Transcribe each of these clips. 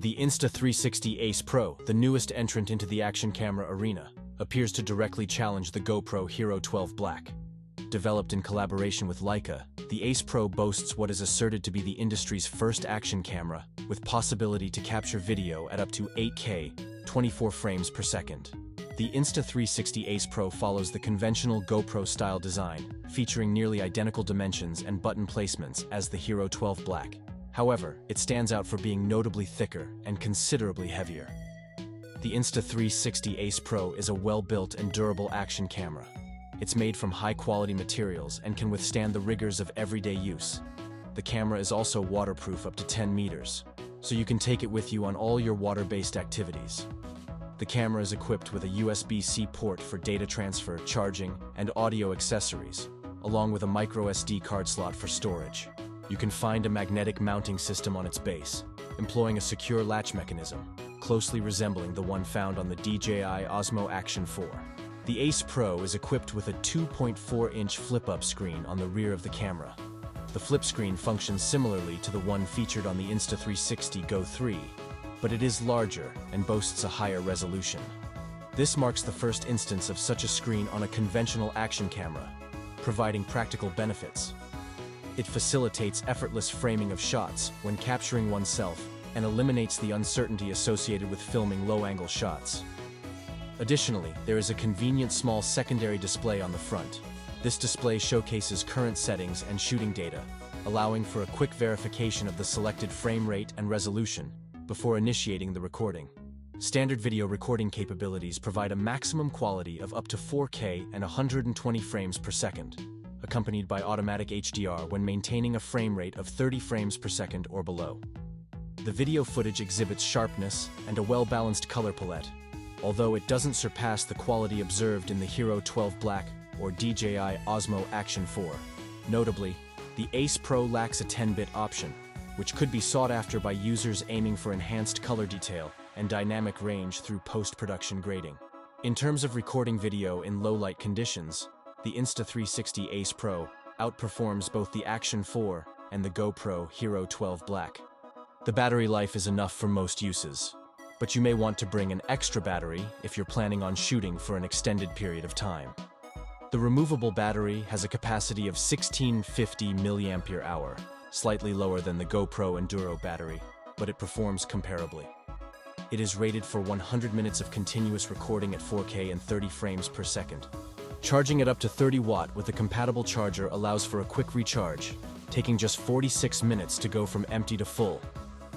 The Insta360 Ace Pro, the newest entrant into the action camera arena, appears to directly challenge the GoPro Hero 12 Black. Developed in collaboration with Leica, the Ace Pro boasts what is asserted to be the industry's first action camera, with possibility to capture video at up to 8K, 24 frames per second. The Insta360 Ace Pro follows the conventional GoPro-style design, featuring nearly identical dimensions and button placements as the Hero 12 Black. However, it stands out for being notably thicker and considerably heavier. The Insta360 Ace Pro is a well-built and durable action camera. It's made from high-quality materials and can withstand the rigors of everyday use. The camera is also waterproof up to 10 meters, so you can take it with you on all your water-based activities. The camera is equipped with a USB-C port for data transfer, charging, and audio accessories, along with a microSD card slot for storage. You can find a magnetic mounting system on its base, employing a secure latch mechanism, closely resembling the one found on the DJI Osmo Action 4. The Ace Pro is equipped with a 2.4-inch flip-up screen on the rear of the camera. The flip screen functions similarly to the one featured on the Insta360 Go 3, but it is larger and boasts a higher resolution. This marks the first instance of such a screen on a conventional action camera, providing practical benefits. It facilitates effortless framing of shots when capturing oneself and eliminates the uncertainty associated with filming low-angle shots. Additionally, there is a convenient small secondary display on the front. This display showcases current settings and shooting data, allowing for a quick verification of the selected frame rate and resolution before initiating the recording. Standard video recording capabilities provide a maximum quality of up to 4K and 120 frames per second, accompanied by automatic HDR when maintaining a frame rate of 30 frames per second or below. The video footage exhibits sharpness and a well-balanced color palette, although it doesn't surpass the quality observed in the Hero 12 Black or DJI Osmo Action 4. Notably, the Ace Pro lacks a 10-bit option, which could be sought after by users aiming for enhanced color detail and dynamic range through post-production grading. In terms of recording video in low-light conditions, the Insta360 Ace Pro outperforms both the Action 4 and the GoPro Hero 12 Black. The battery life is enough for most uses, but you may want to bring an extra battery if you're planning on shooting for an extended period of time. The removable battery has a capacity of 1650 mAh, slightly lower than the GoPro Enduro battery, but it performs comparably. It is rated for 100 minutes of continuous recording at 4K and 30 frames per second. Charging it up to 30 watt with a compatible charger allows for a quick recharge, taking just 46 minutes to go from empty to full.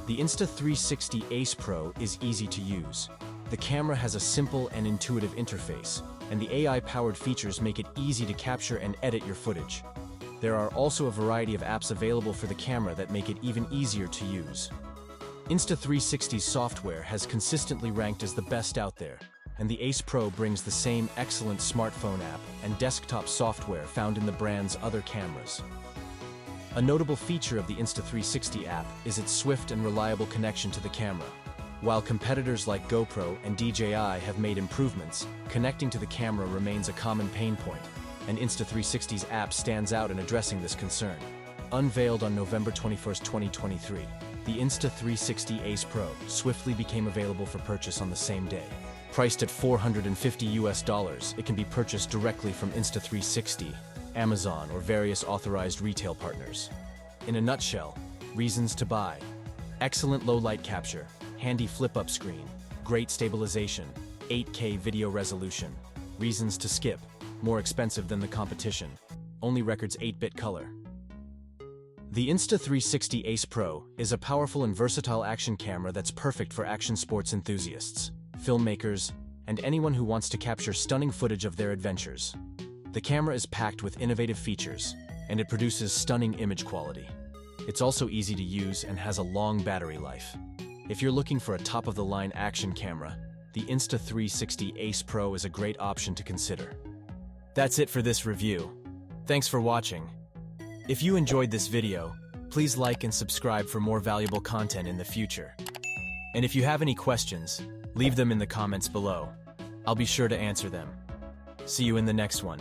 The Insta360 Ace Pro is easy to use. The camera has a simple and intuitive interface, and the AI-powered features make it easy to capture and edit your footage. There are also a variety of apps available for the camera that make it even easier to use. Insta360's software has consistently ranked as the best out there, and the Ace Pro brings the same excellent smartphone app and desktop software found in the brand's other cameras. A notable feature of the Insta360 app is its swift and reliable connection to the camera. While competitors like GoPro and DJI have made improvements, connecting to the camera remains a common pain point, and Insta360's app stands out in addressing this concern. Unveiled on November 21, 2023, the Insta360 Ace Pro swiftly became available for purchase on the same day. Priced at $450, it can be purchased directly from Insta360, Amazon, or various authorized retail partners. In a nutshell, reasons to buy: excellent low-light capture, handy flip-up screen, great stabilization, 8K video resolution. Reasons to skip: more expensive than the competition, only records 8-bit color. The Insta360 Ace Pro is a powerful and versatile action camera that's perfect for action sports enthusiasts, filmmakers, and anyone who wants to capture stunning footage of their adventures. The camera is packed with innovative features, and it produces stunning image quality. It's also easy to use and has a long battery life. If you're looking for a top-of-the-line action camera, the Insta360 Ace Pro is a great option to consider. That's it for this review. Thanks for watching. If you enjoyed this video, please like and subscribe for more valuable content in the future. And if you have any questions, leave them in the comments below. I'll be sure to answer them. See you in the next one.